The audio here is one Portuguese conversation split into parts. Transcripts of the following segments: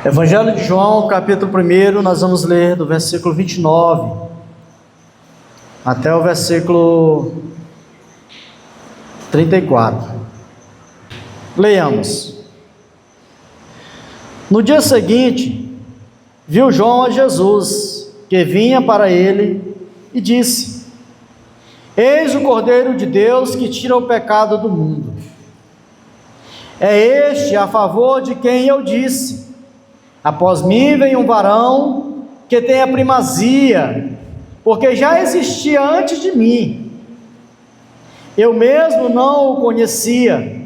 Evangelho de João, capítulo 1, nós vamos ler do versículo 29 até o versículo 34. Leiamos. No dia seguinte, viu João a Jesus, que vinha para ele, e disse: Eis o Cordeiro de Deus que tira o pecado do mundo. É este a favor de quem eu disse: após mim vem um varão que tem a primazia, porque já existia antes de mim. Eu mesmo não o conhecia,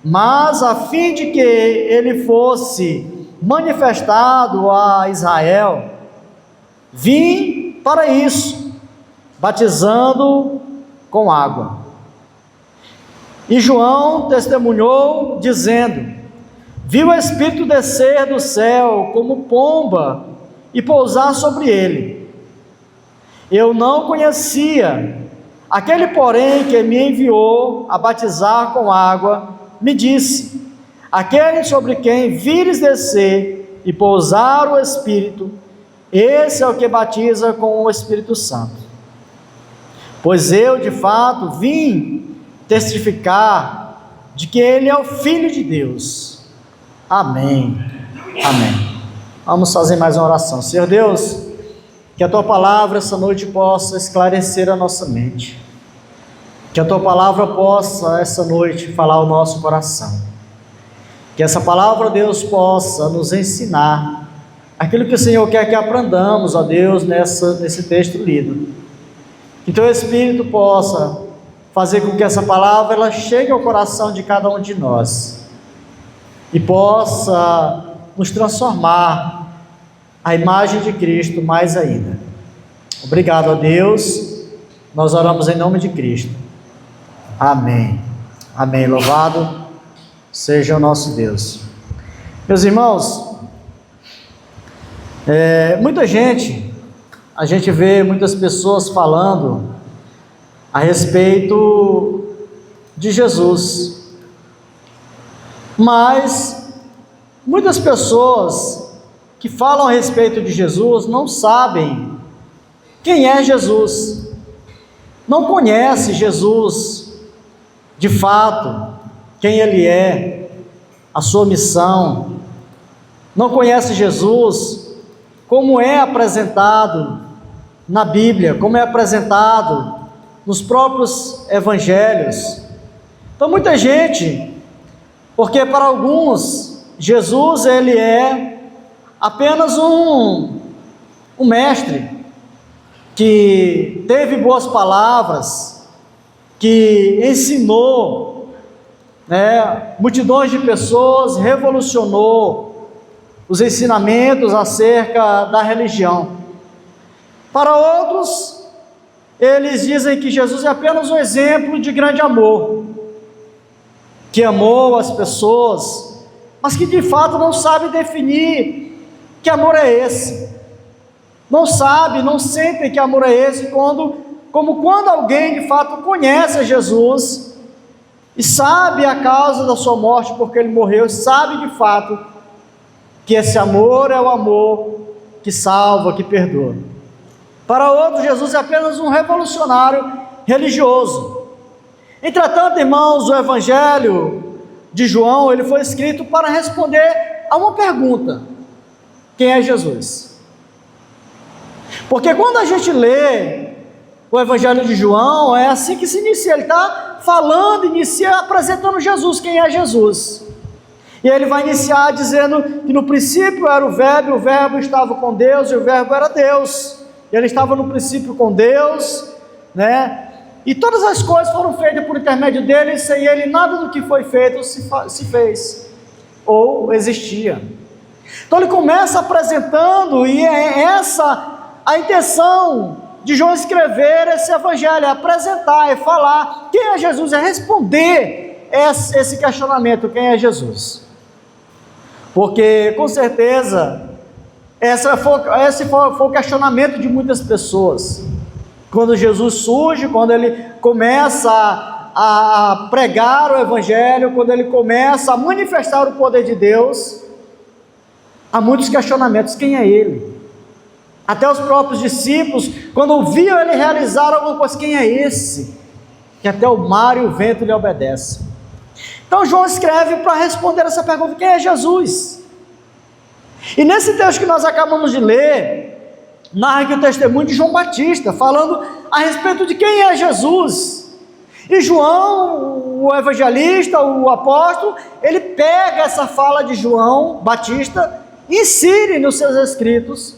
mas a fim de que ele fosse manifestado a Israel, vim para isso, batizando com água. E João testemunhou, dizendo: viu o Espírito descer do céu como pomba e pousar sobre ele. Eu não conhecia. Aquele, porém, que me enviou a batizar com água, me disse: aquele sobre quem vires descer e pousar o Espírito, esse é o que batiza com o Espírito Santo. Pois eu, de fato, vim testificar de que ele é o Filho de Deus. Amém. Amém. Vamos fazer mais uma oração. Senhor Deus, que a Tua Palavra essa noite possa esclarecer a nossa mente. Que a Tua Palavra possa essa noite falar ao nosso coração. Que essa Palavra, Deus, possa nos ensinar aquilo que o Senhor quer que aprendamos, ó Deus, nesse texto lido. Que Teu Espírito possa fazer com que essa Palavra ela chegue ao coração de cada um de nós e possa nos transformar à imagem de Cristo mais ainda. Obrigado a Deus, nós oramos em nome de Cristo. Amém. Amém. Louvado seja o nosso Deus. Meus irmãos, a gente vê muitas pessoas falando a respeito de Jesus, mas muitas pessoas que falam a respeito de Jesus não sabem quem é Jesus, não conhecem Jesus de fato, quem Ele é, a sua missão, não conhecem Jesus como é apresentado na Bíblia, como é apresentado nos próprios evangelhos. Então muita gente, porque para alguns Jesus ele é apenas um mestre que teve boas palavras, que ensinou, multidões de pessoas, revolucionou os ensinamentos acerca da religião. Para outros, eles dizem que Jesus é apenas um exemplo de grande amor, que amou as pessoas, mas que de fato não sabe definir que amor é esse, não sabe, não sente que amor é esse, como quando alguém de fato conhece a Jesus, e sabe a causa da sua morte, porque Ele morreu, e sabe de fato que esse amor é o amor que salva, que perdoa. Para outros, Jesus é apenas um revolucionário religioso. Entretanto, irmãos, o Evangelho de João, ele foi escrito para responder a uma pergunta: quem é Jesus? Porque quando a gente lê o Evangelho de João, é assim que se inicia, ele está falando, apresentando Jesus, quem é Jesus. E ele vai iniciar dizendo que no princípio era o Verbo estava com Deus, e o Verbo era Deus. Ele estava no princípio com Deus, e todas as coisas foram feitas por intermédio dele, e sem ele nada do que foi feito se fez, ou existia. Então ele começa apresentando, e é essa a intenção de João escrever esse evangelho, é apresentar, é falar quem é Jesus, é responder esse questionamento, quem é Jesus. Porque com certeza esse foi o questionamento de muitas pessoas, quando Jesus surge, quando ele começa a pregar o evangelho, quando ele começa a manifestar o poder de Deus. há muitos questionamentos: quem é ele? Até os próprios discípulos, quando ouviam ele realizar alguma coisa: quem é esse? Que até o mar e o vento lhe obedecem. Então João escreve para responder essa pergunta: quem é Jesus? E nesse texto que nós acabamos de ler, narra aqui o testemunho de João Batista, falando a respeito de quem é Jesus. E João, o evangelista, o apóstolo, ele pega essa fala de João Batista e insere nos seus escritos,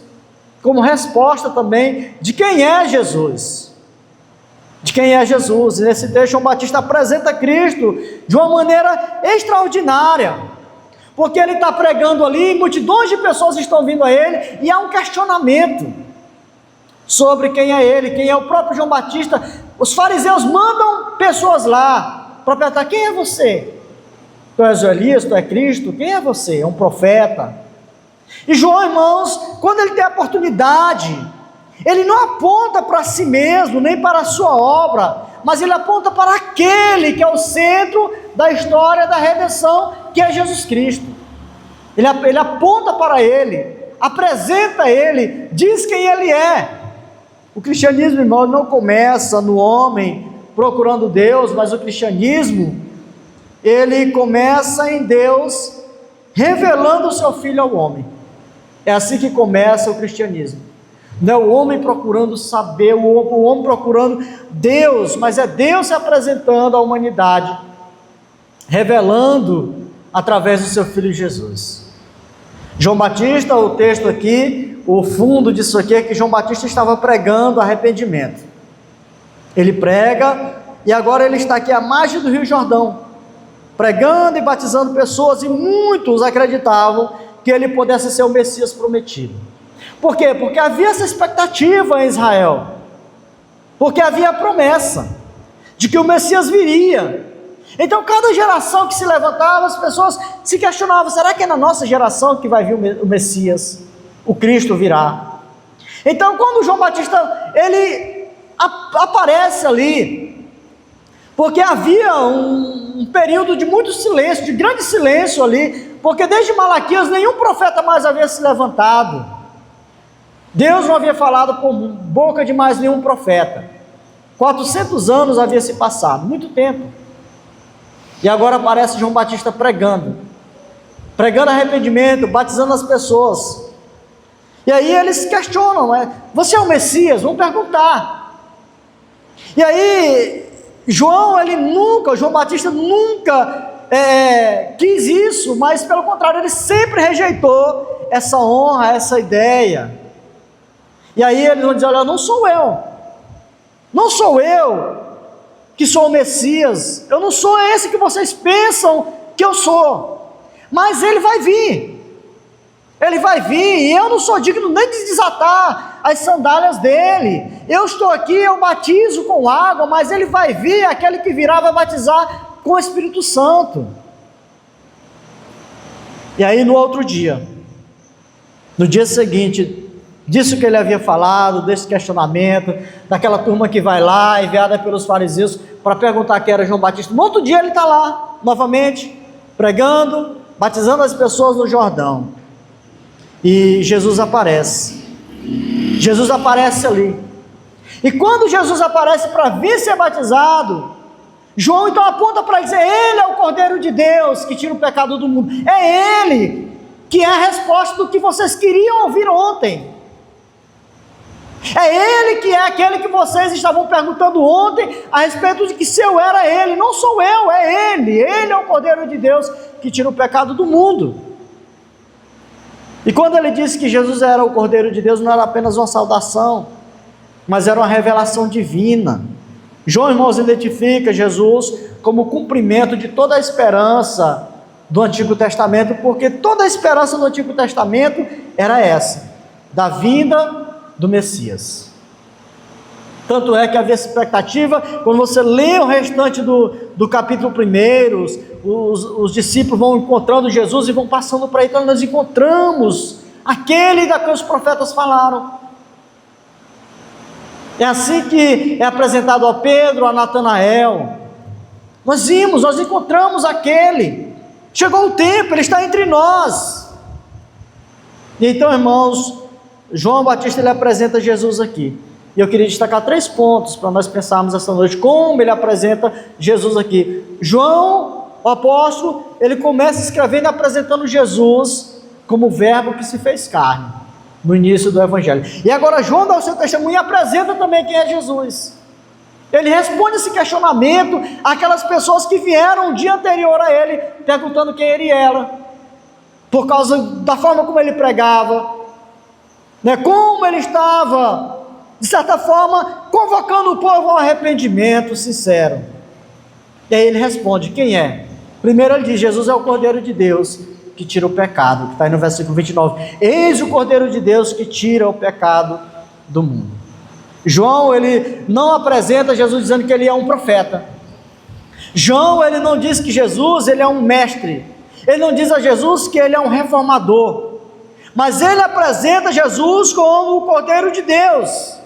como resposta também de quem é Jesus. De quem é Jesus. E nesse texto João Batista apresenta Cristo de uma maneira extraordinária, porque ele está pregando ali, multidões de pessoas estão vindo a ele, e há um questionamento sobre quem é ele, quem é o próprio João Batista. Os fariseus mandam pessoas lá para perguntar: quem é você? Tu és Elias, tu é Cristo? Quem é você? É um profeta? E João, irmãos, quando ele tem a oportunidade, ele não aponta para si mesmo, nem para a sua obra, mas ele aponta para aquele que é o centro da história da redenção, que é Jesus Cristo. Ele aponta para ele, apresenta ele, diz quem ele é. O cristianismo, irmão, não começa no homem procurando Deus, mas o cristianismo, ele começa em Deus revelando o seu Filho ao homem. É assim que começa o cristianismo. Não é o homem procurando saber, o homem procurando Deus, mas é Deus se apresentando à humanidade, revelando através do seu Filho Jesus. João Batista, o texto aqui, o fundo disso aqui é que João Batista estava pregando arrependimento. Ele prega, e agora ele está aqui à margem do Rio Jordão, pregando e batizando pessoas, e muitos acreditavam que ele pudesse ser o Messias prometido. Por quê? Porque havia essa expectativa em Israel, porque havia a promessa de que o Messias viria. Então cada geração que se levantava, as pessoas se questionavam: será que é na nossa geração que vai vir o Messias? O Cristo virá. Então quando João Batista ele aparece ali, porque havia um período de muito silêncio, de grande silêncio ali, porque desde Malaquias nenhum profeta mais havia se levantado. Deus não havia falado por boca de mais nenhum profeta. 400 anos havia se passado, muito tempo. E agora aparece João Batista pregando arrependimento, batizando as pessoas. E aí eles questionam: você é o Messias? Vão perguntar. E aí João Batista nunca quis isso, mas pelo contrário, ele sempre rejeitou essa honra, essa ideia. E aí eles vão dizer: olha, não sou eu que sou o Messias, eu não sou esse que vocês pensam que eu sou, mas ele vai vir, e eu não sou digno nem de desatar as sandálias dele. Eu estou aqui, eu batizo com água, mas ele vai vir, aquele que virá vai batizar com o Espírito Santo. E aí no outro dia, no dia seguinte, disso que ele havia falado, desse questionamento, daquela turma que vai lá, enviada pelos fariseus, para perguntar quem era João Batista. No outro dia ele está lá, novamente, pregando, batizando as pessoas no Jordão. E Jesus aparece ali. E quando Jesus aparece para vir ser batizado, João então aponta para dizer: ele é o Cordeiro de Deus que tira o pecado do mundo. É ele que é a resposta do que vocês queriam ouvir ontem. É ele que é aquele que vocês estavam perguntando ontem a respeito de que se eu era ele. Não sou eu, é ele. Ele é o Cordeiro de Deus que tira o pecado do mundo. E quando ele disse que Jesus era o Cordeiro de Deus, não era apenas uma saudação, mas era uma revelação divina. João, irmãos, identifica Jesus como cumprimento de toda a esperança do Antigo Testamento, porque toda a esperança do Antigo Testamento era essa, da vinda do Messias. Tanto é que havia expectativa. Quando você lê o restante do capítulo 1, os discípulos vão encontrando Jesus e vão passando para ele: então nós encontramos aquele da que os profetas falaram. É assim que é apresentado a Pedro, a Natanael: nós encontramos aquele, chegou o tempo, ele está entre nós. E então, irmãos, João Batista ele apresenta Jesus aqui. E eu queria destacar 3 pontos para nós pensarmos essa noite como ele apresenta Jesus aqui. João, o apóstolo, ele começa escrevendo e apresentando Jesus como o verbo que se fez carne, no início do evangelho. E agora João dá o seu testemunho e apresenta também quem é Jesus. Ele responde esse questionamento àquelas pessoas que vieram um dia anterior a ele, perguntando quem ele era, por causa da forma como ele pregava, né, como ele estava, de certa forma, convocando o povo ao arrependimento sincero. E aí ele responde, quem é? Primeiro ele diz, Jesus é o Cordeiro de Deus, que tira o pecado, que está aí no versículo 29, eis o Cordeiro de Deus que tira o pecado do mundo. João, ele não apresenta Jesus dizendo que ele é um profeta. João, ele não diz que Jesus, ele é um mestre. Ele não diz a Jesus que ele é um reformador. Mas ele apresenta Jesus como o Cordeiro de Deus.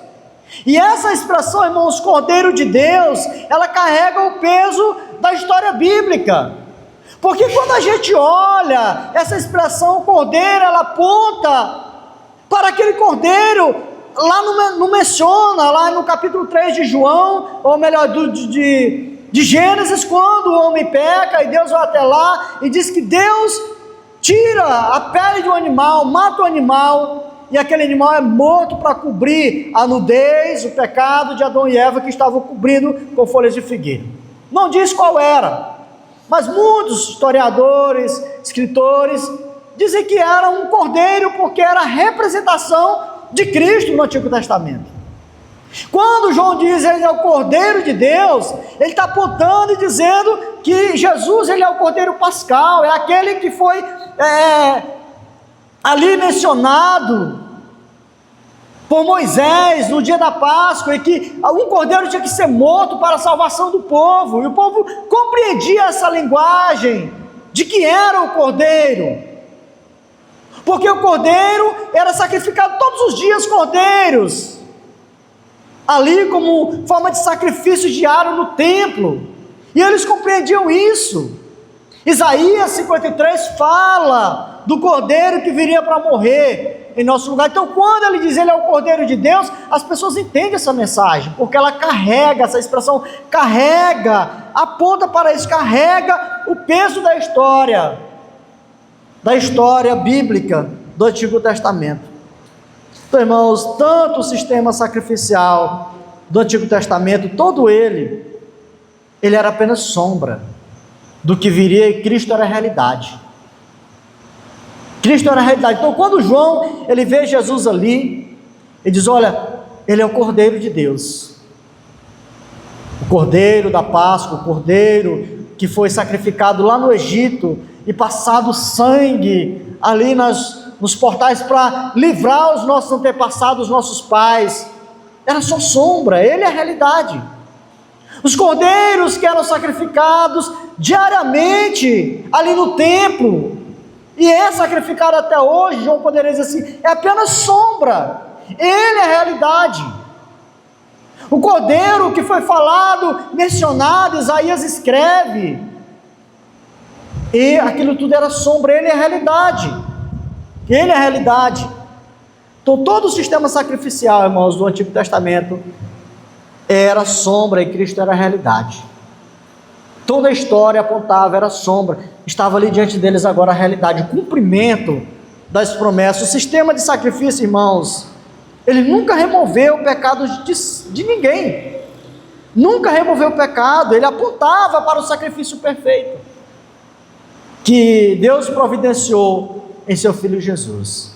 E essa expressão, irmãos, Cordeiro de Deus, ela carrega o peso da história bíblica. Porque quando a gente olha essa expressão Cordeiro, ela aponta para aquele Cordeiro. Lá não menciona, lá no capítulo 3 de João, ou melhor, de Gênesis, quando o homem peca e Deus vai até lá e diz que Deus tira a pele de um animal, mata o animal, e aquele animal é morto para cobrir a nudez, o pecado de Adão e Eva que estavam cobrindo com folhas de figueira. Não diz qual era, mas muitos historiadores, escritores, dizem que era um cordeiro porque era a representação de Cristo no Antigo Testamento. Quando João diz ele é o Cordeiro de Deus, ele está apontando e dizendo que Jesus ele é o Cordeiro Pascal, é aquele que foi ali mencionado por Moisés no dia da Páscoa, e que um cordeiro tinha que ser morto para a salvação do povo, e o povo compreendia essa linguagem de que era o cordeiro. Porque o cordeiro era sacrificado todos os dias, cordeiros, ali como forma de sacrifício diário no templo, e eles compreendiam isso. Isaías 53 fala do cordeiro que viria para morrer em nosso lugar. Então quando ele diz ele é o Cordeiro de Deus, as pessoas entendem essa mensagem, porque ela carrega, essa expressão carrega, aponta para isso, carrega o peso da história bíblica do Antigo Testamento. Então, irmãos, tanto o sistema sacrificial do Antigo Testamento, todo ele era apenas sombra do que viria, e Cristo era a realidade. Cristo era a realidade. Então, quando João, ele vê Jesus ali, ele diz, olha, ele é o Cordeiro de Deus, o Cordeiro da Páscoa, o Cordeiro que foi sacrificado lá no Egito, e passado sangue ali nos portais para livrar os nossos antepassados, os nossos pais, era só sombra, ele é a realidade. Os cordeiros que eram sacrificados diariamente ali no templo, e é sacrificado até hoje, João poderia dizer assim, é apenas sombra, ele é a realidade. O cordeiro que foi falado, mencionado, Isaías escreve, e aquilo tudo era sombra, ele é a realidade. Ele é a realidade. Então todo o sistema sacrificial, irmãos, do Antigo Testamento era sombra e Cristo era a realidade. Toda a história apontava, era sombra, estava ali diante deles agora a realidade, o cumprimento das promessas. O sistema de sacrifício, irmãos, ele nunca removeu o pecado de ninguém, nunca removeu o pecado, ele apontava para o sacrifício perfeito que Deus providenciou em seu Filho Jesus.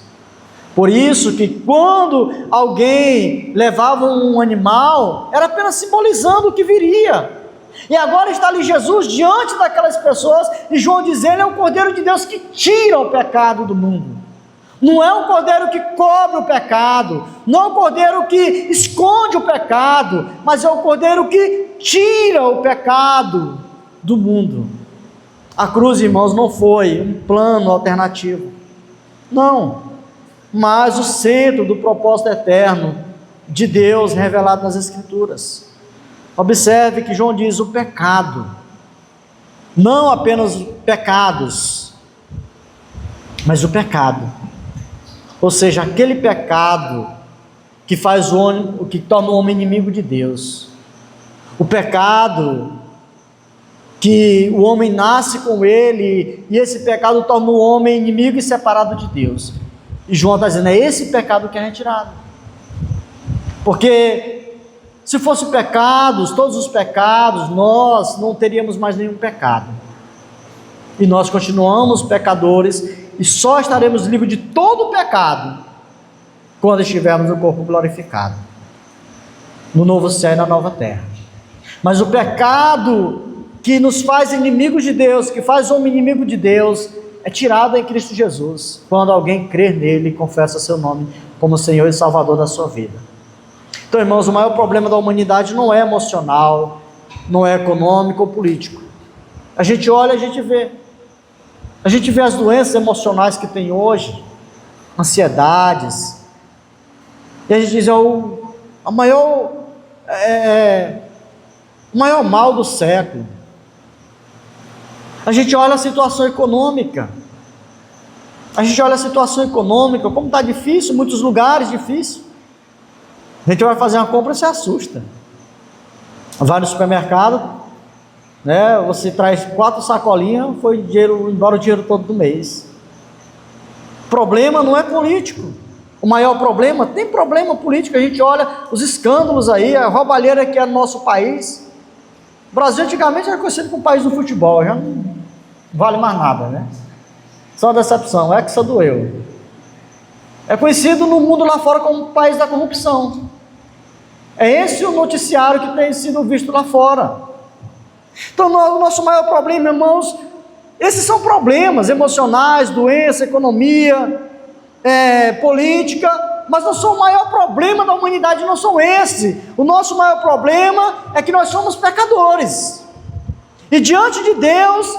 Por isso que quando alguém levava um animal, era apenas simbolizando o que viria. E agora está ali Jesus diante daquelas pessoas, e João diz, ele é o Cordeiro de Deus que tira o pecado do mundo. Não é um cordeiro que cobre o pecado, não é um cordeiro que esconde o pecado, mas é um cordeiro que tira o pecado do mundo. A cruz, irmãos, não foi um plano alternativo, não, mas o centro do propósito eterno de Deus revelado nas Escrituras. Observe que João diz o pecado, não apenas pecados, mas o pecado. Ou seja, aquele pecado que faz o homem, que torna o homem inimigo de Deus. O pecado que o homem nasce com ele, e esse pecado torna o homem inimigo e separado de Deus. E João está dizendo, é esse pecado que é retirado. Porque se fosse pecados, todos os pecados, nós não teríamos mais nenhum pecado. E nós continuamos pecadores e só estaremos livres de todo o pecado quando estivermos no corpo glorificado, no novo céu e na nova terra. Mas o pecado que nos faz inimigos de Deus, que faz o homem inimigo de Deus, é tirado em Cristo Jesus, quando alguém crer nele e confessa seu nome como Senhor e Salvador da sua vida. Então, irmãos, o maior problema da humanidade não é emocional, não é econômico ou político. A gente olha, a gente vê as doenças emocionais que tem hoje, ansiedades, e a gente diz, o maior mal do século. A gente olha a situação econômica, como está difícil, muitos lugares difícil. A gente vai fazer uma compra e se assusta. Vai no supermercado, né? Você traz 4 sacolinhas, foi dinheiro, embora o dinheiro todo do mês. O problema não é político. O maior problema, tem problema político, a gente olha os escândalos aí, a roubalheira que é no nosso país. O Brasil antigamente era conhecido como país do futebol, já não vale mais nada, né? Só uma decepção, é que só doeu. É conhecido no mundo lá fora como o país da corrupção. É esse o noticiário que tem sido visto lá fora. Então, o nosso maior problema, irmãos, esses são problemas emocionais, doença, economia, política, mas não são o maior problema da humanidade, não são esse. O nosso maior problema é que nós somos pecadores. E diante de Deus,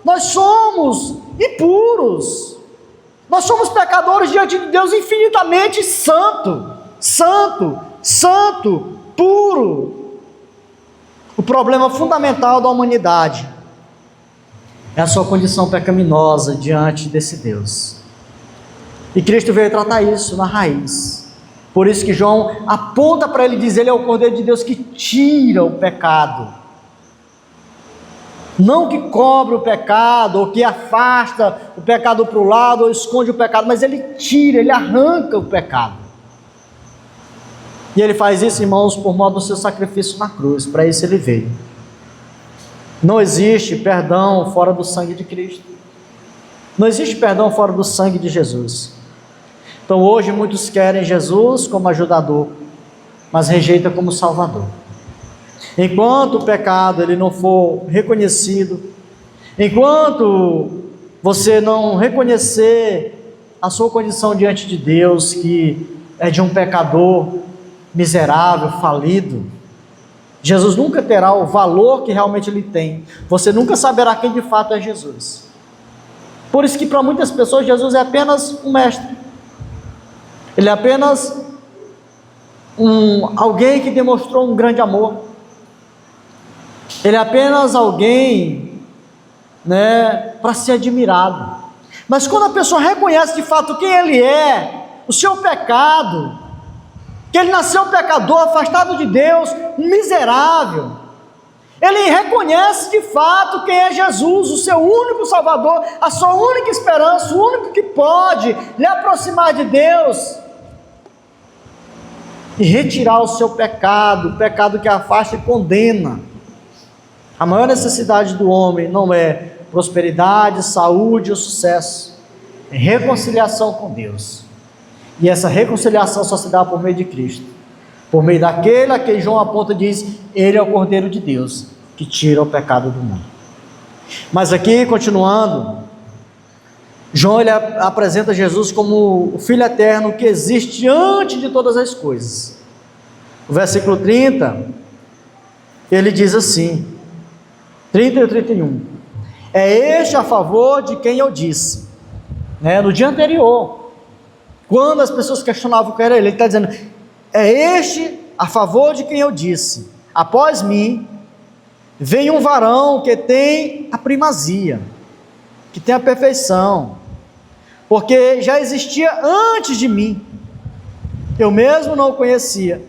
nós somos impuros. Nós somos pecadores diante de Deus infinitamente santo, puro. O problema fundamental da humanidade é a sua condição pecaminosa diante desse Deus. E Cristo veio tratar isso na raiz. Por isso que João aponta para ele e diz, ele é o Cordeiro de Deus que tira o pecado. Não que cobre o pecado, ou que afasta o pecado para o lado, ou esconde o pecado, mas ele tira, ele arranca o pecado. E ele faz isso, irmãos, por modo do seu sacrifício na cruz. Para isso ele veio. Não existe perdão fora do sangue de Cristo. Não existe perdão fora do sangue de Jesus. Então hoje muitos querem Jesus como ajudador, mas rejeitam como Salvador. Enquanto o pecado ele não for reconhecido, enquanto você não reconhecer a sua condição diante de Deus, que é de um pecador miserável, falido, Jesus nunca terá o valor que realmente ele tem. Você nunca saberá quem de fato é Jesus. Por isso que para muitas pessoas Jesus é apenas um mestre. Ele é apenas alguém que demonstrou um grande amor. Ele é apenas alguém, para ser admirado. Mas quando a pessoa reconhece de fato quem ele é, o seu pecado, que ele nasceu pecador, afastado de Deus, miserável, ele reconhece de fato quem é Jesus, o seu único Salvador, a sua única esperança, o único que pode lhe aproximar de Deus e retirar o seu pecado, o pecado que afasta e condena. A maior necessidade do homem não é prosperidade, saúde ou sucesso, é reconciliação com Deus. E essa reconciliação só se dá por meio de Cristo, por meio daquele a quem João aponta e diz, ele é o Cordeiro de Deus, que tira o pecado do mundo. Mas aqui, continuando, João ele apresenta Jesus como o Filho eterno que existe antes de todas as coisas. O versículo 30, ele diz assim, 30 e 31, é este a favor de quem eu disse, no dia anterior, quando as pessoas questionavam o que era ele está dizendo, é este a favor de quem eu disse, após mim, vem um varão que tem a primazia, que tem a perfeição, porque já existia antes de mim. Eu mesmo não o conhecia,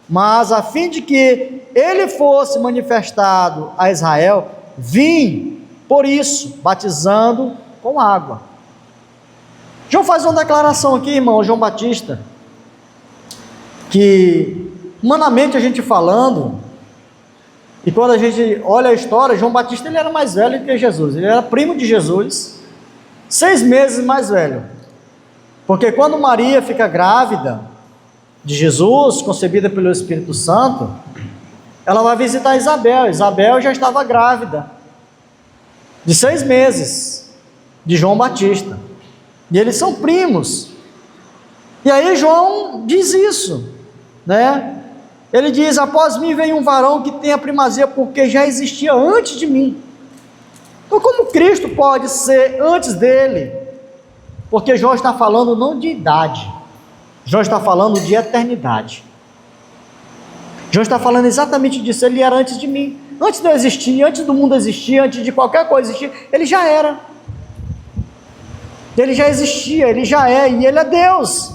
mas a fim de que ele fosse manifestado a Israel, vim por isso, batizando com água. João faz uma declaração aqui, irmão, João Batista, que humanamente a gente falando, e quando a gente olha a história, João Batista ele era mais velho que Jesus, ele era primo de Jesus, 6 meses mais velho, porque quando Maria fica grávida de Jesus, concebida pelo Espírito Santo, ela vai visitar Isabel. Isabel já estava grávida de 6 meses de João Batista, e eles são primos. E aí João diz isso, né? Ele diz: após mim vem um varão que tem a primazia, porque já existia antes de mim. Então, como Cristo pode ser antes dele? Porque João está falando não de idade, João está falando de eternidade. João está falando exatamente disso. Ele era antes de mim, antes de eu existir, antes do mundo existir, antes de qualquer coisa existir, ele já era. Ele já existia, ele já é, e ele é Deus.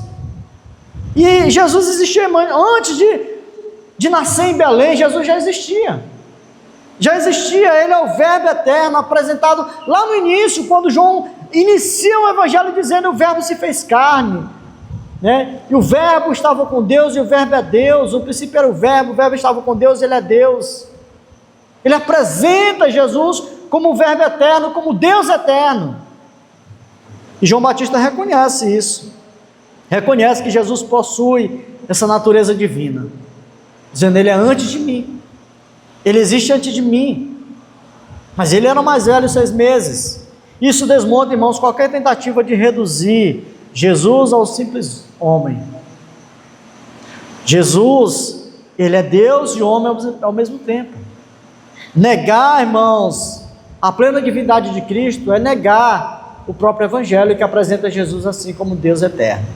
E Jesus existia antes de nascer em Belém. Jesus já existia, ele é o Verbo eterno, apresentado lá no início, quando João inicia o Evangelho dizendo: o Verbo se fez carne, né? E o Verbo estava com Deus, e o Verbo é Deus. O princípio era o Verbo estava com Deus, ele é Deus. Ele apresenta Jesus como o Verbo eterno, como Deus eterno. E João Batista reconhece isso, reconhece que Jesus possui essa natureza divina, dizendo: ele é antes de mim, ele existe antes de mim, mas ele era mais velho 6 meses. Isso desmonta, irmãos, qualquer tentativa de reduzir Jesus ao simples homem. Jesus, ele é Deus e homem ao mesmo tempo. Negar, irmãos, a plena divindade de Cristo é negar o próprio Evangelho, que apresenta Jesus assim como Deus eterno.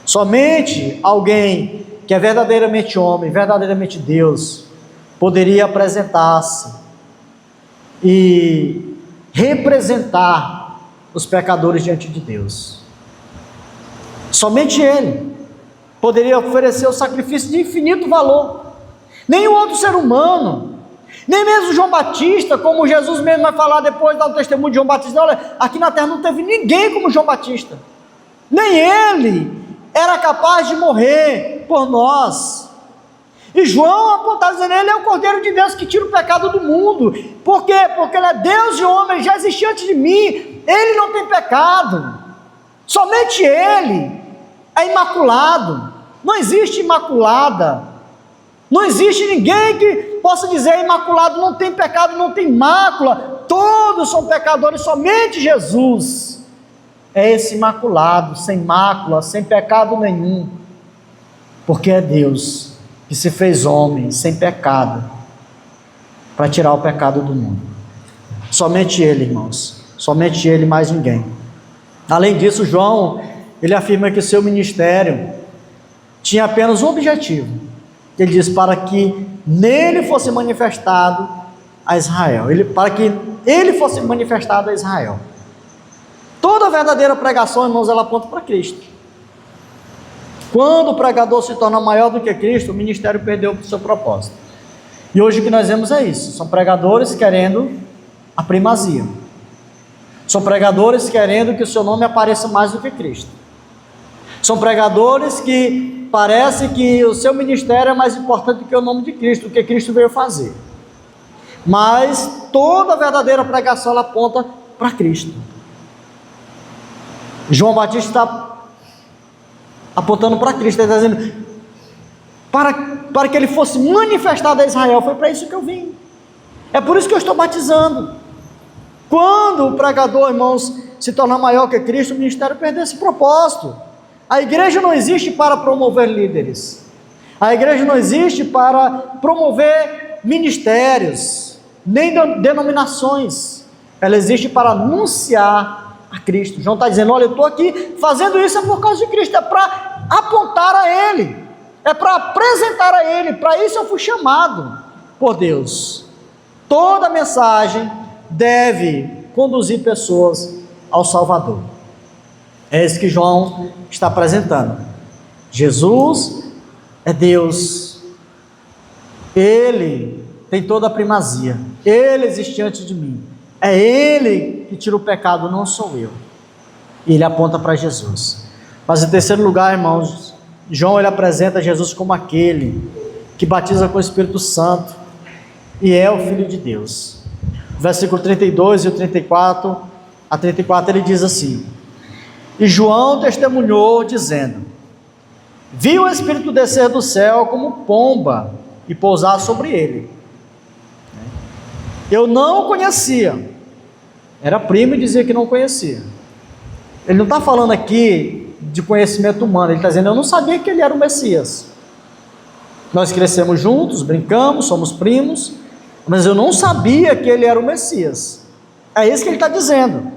Somente alguém que é verdadeiramente homem, verdadeiramente Deus, poderia apresentar-se e representar os pecadores diante de Deus. Somente ele poderia oferecer o sacrifício de infinito valor. Nenhum outro ser humano, nem mesmo João Batista, como Jesus mesmo vai falar depois, dá o testemunho de João Batista: olha, aqui na terra não teve ninguém como João Batista, nem ele era capaz de morrer por nós. E João apontava dizendo: ele é o Cordeiro de Deus que tira o pecado do mundo. Por quê? Porque ele é Deus e homem, ele já existia antes de mim, ele não tem pecado, somente ele é imaculado. Não existe imaculada, não existe ninguém que possa dizer imaculado, não tem pecado, não tem mácula. Todos são pecadores, somente Jesus é esse imaculado, sem mácula, sem pecado nenhum, porque é Deus que se fez homem, sem pecado, para tirar o pecado do mundo. Somente ele, irmãos, somente ele, mais ninguém. Além disso, João, ele afirma que o seu ministério tinha apenas um objetivo. Ele diz: para que nele fosse manifestado a Israel, para que ele fosse manifestado a Israel. Toda verdadeira pregação, irmãos, ela aponta para Cristo. Quando o pregador se torna maior do que Cristo, o ministério perdeu o seu propósito. E hoje o que nós vemos é isso: são pregadores querendo a primazia, são pregadores querendo que o seu nome apareça mais do que Cristo, são pregadores que parece que o seu ministério é mais importante do que o nome de Cristo, do que Cristo veio fazer. Mas toda verdadeira pregação ela aponta para Cristo. João Batista está apontando para Cristo, ele está dizendo: para que ele fosse manifestado a Israel, foi para isso que eu vim, é por isso que eu estou batizando. Quando o pregador, irmãos, se tornar maior que Cristo, o ministério perde esse propósito. A igreja não existe para promover líderes, a igreja não existe para promover ministérios, nem denominações, ela existe para anunciar a Cristo. João está dizendo: olha, eu estou aqui fazendo isso é por causa de Cristo, é para apontar a Ele, é para apresentar a Ele, para isso eu fui chamado por Deus. Toda mensagem deve conduzir pessoas ao Salvador. É isso que João está apresentando. Jesus é Deus. Ele tem toda a primazia. Ele existe antes de mim. É Ele que tira o pecado, não sou eu. E ele aponta para Jesus. Mas em terceiro lugar, irmãos, João ele apresenta Jesus como aquele que batiza com o Espírito Santo e é o Filho de Deus. Versículo 32 e o 34 a 34 ele diz assim: e João testemunhou dizendo: vi o Espírito descer do céu como pomba e pousar sobre ele. Eu não o conhecia. Era primo e dizia que não conhecia. Ele não está falando aqui de conhecimento humano, ele está dizendo: eu não sabia que ele era o Messias. Nós crescemos juntos, brincamos, somos primos, mas eu não sabia que ele era o Messias. É isso que ele está dizendo,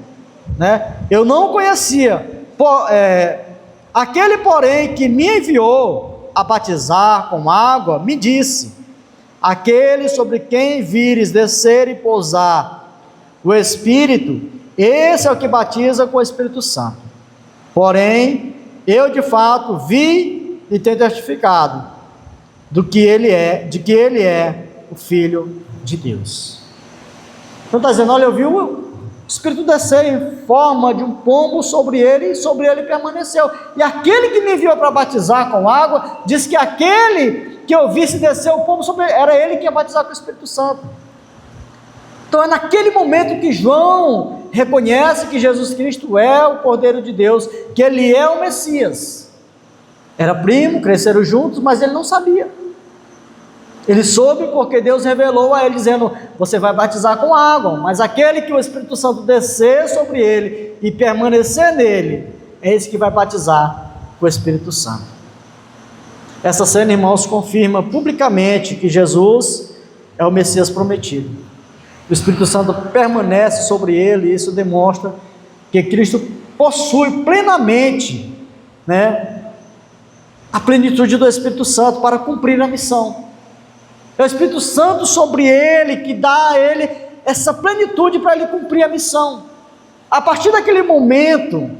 né? Eu não conhecia. Aquele, porém, que me enviou a batizar com água, me disse: aquele sobre quem vires descer e pousar o Espírito, esse é o que batiza com o Espírito Santo. Porém, eu de fato vi e tenho testificado de que ele é o Filho de Deus. Então está dizendo: olha, eu vi o Espírito descer em forma de um pombo sobre ele, e sobre ele permaneceu. E aquele que me enviou para batizar com água, disse que aquele que eu visse descer o pombo sobre ele, era ele que ia batizar com o Espírito Santo. Então é naquele momento que João reconhece que Jesus Cristo é o Cordeiro de Deus, que ele é o Messias. Era primo, cresceram juntos, mas ele não sabia. Ele soube porque Deus revelou a ele, dizendo: você vai batizar com água, mas aquele que o Espírito Santo descer sobre ele e permanecer nele, é esse que vai batizar com o Espírito Santo. Essa cena, irmãos, confirma publicamente que Jesus é o Messias prometido. O Espírito Santo permanece sobre ele, e isso demonstra que Cristo possui plenamente, né, a plenitude do Espírito Santo para cumprir a missão. É o Espírito Santo sobre ele que dá a ele essa plenitude para ele cumprir a missão. A partir daquele momento,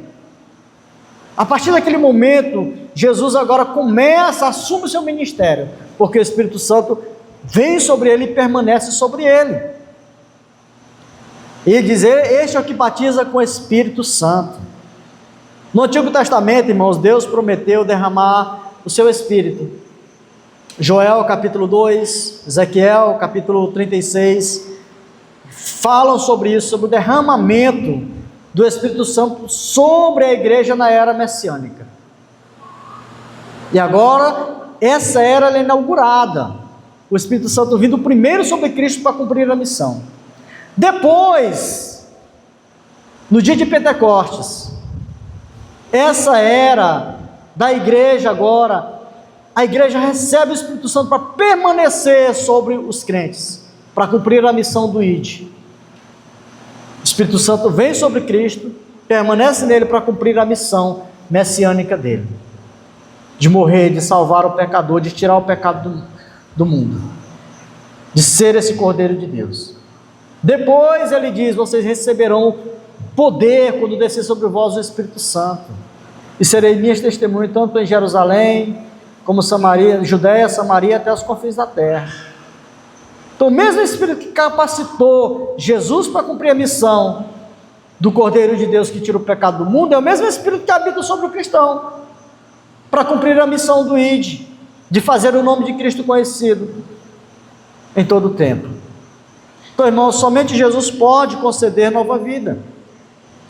Jesus agora começa, assume o seu ministério, porque o Espírito Santo vem sobre ele e permanece sobre ele. E dizer: este é o que batiza com o Espírito Santo. No Antigo Testamento, irmãos, Deus prometeu derramar o seu Espírito. Joel capítulo 2, Ezequiel capítulo 36, falam sobre isso, sobre o derramamento do Espírito Santo sobre a igreja na era messiânica. E agora, essa era ela é inaugurada, o Espírito Santo vindo primeiro sobre Cristo para cumprir a missão. Depois, no dia de Pentecostes, essa era da igreja agora, a igreja recebe o Espírito Santo para permanecer sobre os crentes, para cumprir a missão do ID. O Espírito Santo vem sobre Cristo, permanece nele para cumprir a missão messiânica dele, de morrer, de salvar o pecador, de tirar o pecado do mundo, de ser esse Cordeiro de Deus. Depois ele diz: vocês receberão poder quando descer sobre vós o Espírito Santo, e serei minhas testemunhas tanto em Jerusalém, como Samaria, Judéia, Samaria, até os confins da terra. Então o mesmo Espírito que capacitou Jesus para cumprir a missão do Cordeiro de Deus que tira o pecado do mundo, é o mesmo Espírito que habita sobre o cristão, para cumprir a missão do ID, de fazer o nome de Cristo conhecido em todo o tempo. Então, irmãos, somente Jesus pode conceder nova vida,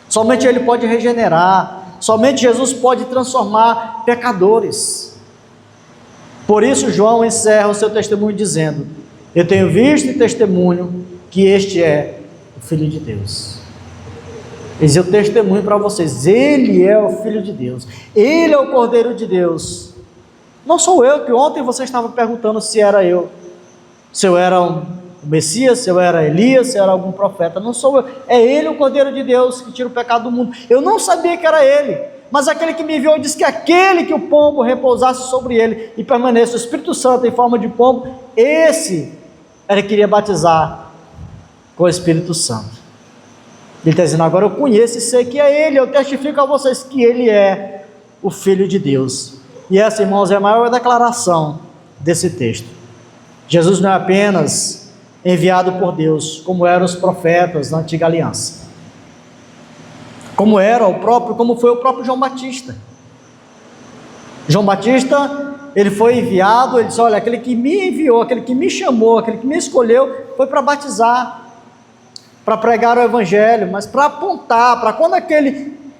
somente Ele pode regenerar, somente Jesus pode transformar pecadores. Por isso João encerra o seu testemunho dizendo: eu tenho visto e testemunho que este é o Filho de Deus. Eis eu testemunho para vocês, Ele é o Filho de Deus, Ele é o Cordeiro de Deus. Não sou eu, que ontem você estava perguntando se era eu, se eu era o Messias, se eu era Elias, se eu era algum profeta. Não sou eu, é Ele o Cordeiro de Deus que tira o pecado do mundo. Eu não sabia que era Ele, mas aquele que me enviou disse que aquele que o pombo repousasse sobre ele e permanece o Espírito Santo em forma de pombo, esse era que queria batizar com o Espírito Santo. Ele está dizendo: agora eu conheço e sei que é Ele, eu testifico a vocês que Ele é o Filho de Deus. E essa, irmãos, é a maior declaração desse texto. Jesus não é apenas enviado por Deus, como eram os profetas na antiga aliança, como foi o próprio João Batista. João Batista, ele foi enviado, ele disse: olha, aquele que me enviou, aquele que me chamou, aquele que me escolheu, foi para batizar, para pregar o evangelho, mas para apontar, para quando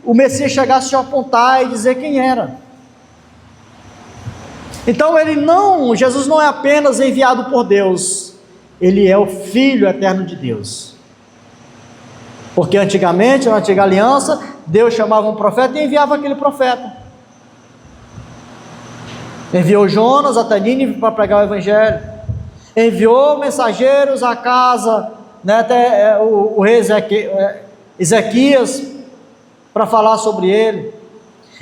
o Messias chegasse a apontar e dizer quem era. Então Jesus não é apenas enviado por Deus, ele é o Filho eterno de Deus. Porque antigamente, na antiga aliança, Deus chamava um profeta e enviava aquele profeta. Enviou Jonas até Nínive para pregar o evangelho. Enviou mensageiros à casa, até o rei Ezequias, para falar sobre ele.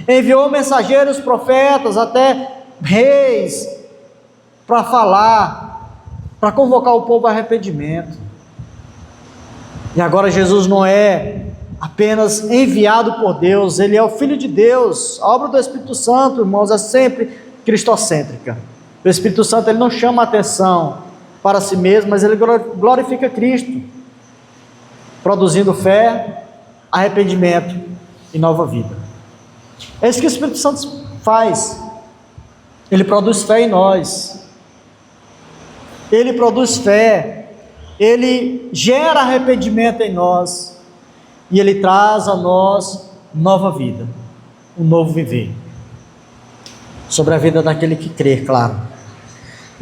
Enviou mensageiros, profetas, até reis, para falar, para convocar o povo ao arrependimento. E agora Jesus não é apenas enviado por Deus, ele é o Filho de Deus. A obra do Espírito Santo, irmãos, é sempre cristocêntrica. O Espírito Santo, ele não chama a atenção para si mesmo, mas ele glorifica Cristo, produzindo fé, arrependimento e nova vida. É isso que o Espírito Santo faz. Ele produz fé em nós, ele produz fé, ele gera arrependimento em nós, e ele traz a nós nova vida, um novo viver, sobre a vida daquele que crê, claro.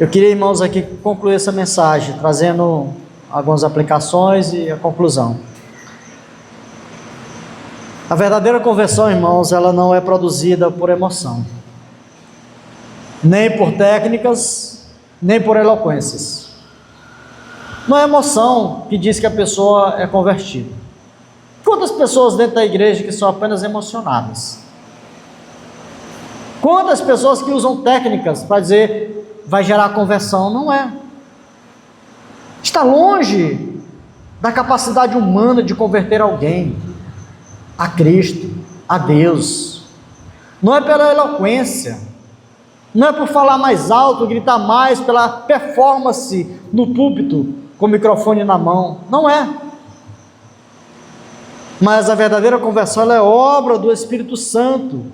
Eu queria, irmãos, aqui concluir essa mensagem, trazendo algumas aplicações e a conclusão. A verdadeira conversão, irmãos, ela não é produzida por emoção, nem por técnicas, nem por eloquências. Não é emoção que diz que a pessoa é convertida. Quantas pessoas dentro da igreja que são apenas emocionadas? Quantas pessoas que usam técnicas para dizer vai gerar conversão? Não é. Está longe da capacidade humana de converter alguém a Cristo, a Deus. Não é pela eloquência, não é por falar mais alto, gritar mais, pela performance no púlpito, com o microfone na mão, não é. Mas a verdadeira conversão, ela é obra do Espírito Santo,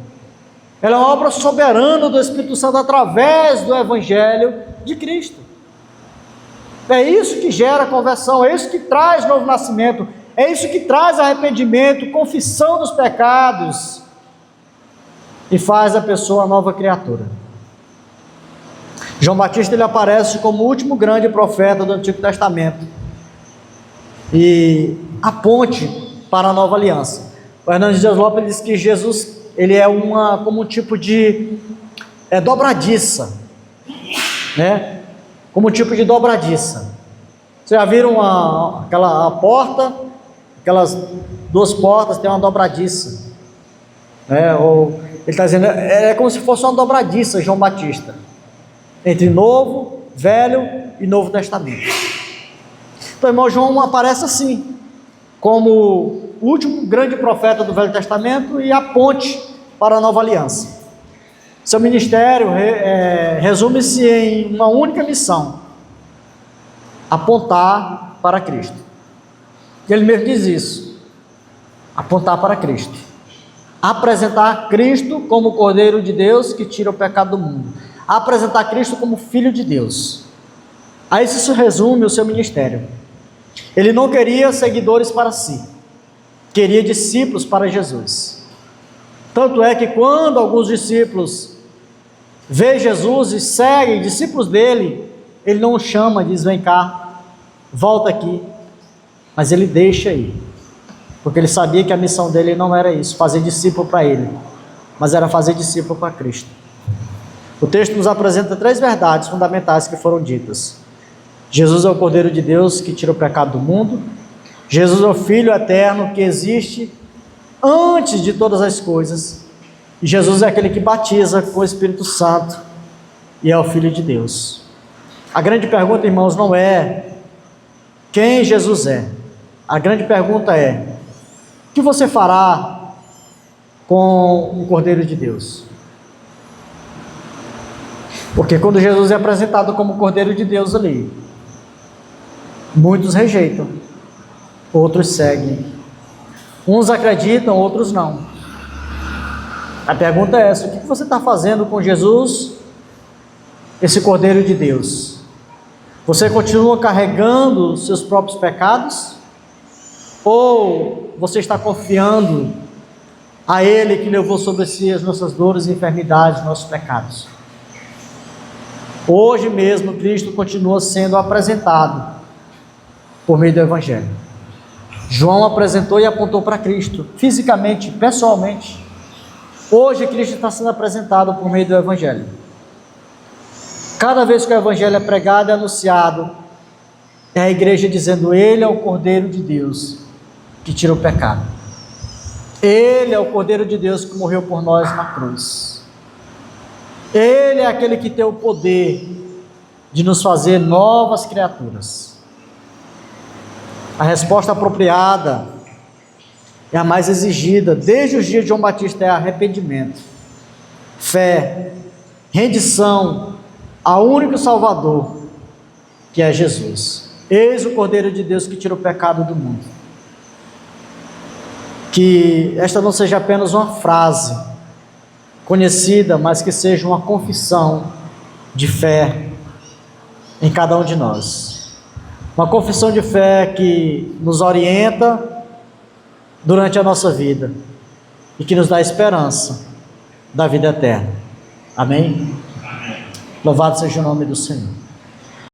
ela é obra soberana do Espírito Santo, através do Evangelho de Cristo. É isso que gera conversão, é isso que traz novo nascimento, é isso que traz arrependimento, confissão dos pecados, e faz a pessoa nova criatura. João Batista, ele aparece como o último grande profeta do Antigo Testamento e a ponte para a nova aliança. O Hernandes Dias Lopes diz que Jesus, ele é como um tipo de dobradiça, né? Como um tipo de dobradiça. Vocês já viram aquela porta, aquelas duas portas, tem uma dobradiça, né? Ou ele está dizendo, é como se fosse uma dobradiça, João Batista, entre Novo, Velho e Novo Testamento. Então, irmão, João aparece assim, como o último grande profeta do Velho Testamento e a ponte para a nova aliança. Seu ministério resume-se em uma única missão: apontar para Cristo. Ele mesmo diz isso: apontar para Cristo, apresentar Cristo como o Cordeiro de Deus que tira o pecado do mundo, apresentar Cristo como Filho de Deus. A isso se resume o seu ministério. Ele não queria seguidores para si, queria discípulos para Jesus. Tanto é que quando alguns discípulos veem Jesus e seguem, discípulos dele, ele não os chama, diz: vem cá, volta aqui, mas ele deixa ir, porque ele sabia que a missão dele não era isso, fazer discípulo para ele, mas era fazer discípulo para Cristo. O texto nos apresenta 3 verdades fundamentais que foram ditas: Jesus é o Cordeiro de Deus que tira o pecado do mundo, Jesus é o Filho eterno que existe antes de todas as coisas, e Jesus é aquele que batiza com o Espírito Santo e é o Filho de Deus. A grande pergunta, irmãos, não é quem Jesus é, a grande pergunta é O que você fará com o Cordeiro de Deus? Porque quando Jesus é apresentado como Cordeiro de Deus ali, muitos rejeitam, outros seguem. Uns acreditam, outros não. A pergunta é essa: o que você está fazendo com Jesus, esse Cordeiro de Deus? Você continua carregando os seus próprios pecados? Ou você está confiando a Ele que levou sobre si as nossas dores e enfermidades, nossos pecados? Hoje mesmo Cristo continua sendo apresentado por meio do Evangelho. João apresentou e apontou para Cristo, fisicamente, pessoalmente. Hoje Cristo está sendo apresentado por meio do Evangelho. Cada vez que o Evangelho é pregado e anunciado, é a igreja dizendo: Ele é o Cordeiro de Deus que tira o pecado. Ele é o Cordeiro de Deus que morreu por nós na cruz. Ele é aquele que tem o poder de nos fazer novas criaturas. A resposta apropriada é a mais exigida desde os dias de João Batista: é arrependimento, fé, rendição ao único Salvador, que é Jesus. Eis o Cordeiro de Deus que tira o pecado do mundo. Que esta não seja apenas uma frase conhecida, mas que seja uma confissão de fé em cada um de nós. Uma confissão de fé que nos orienta durante a nossa vida e que nos dá esperança da vida eterna. Amém? Louvado seja o nome do Senhor.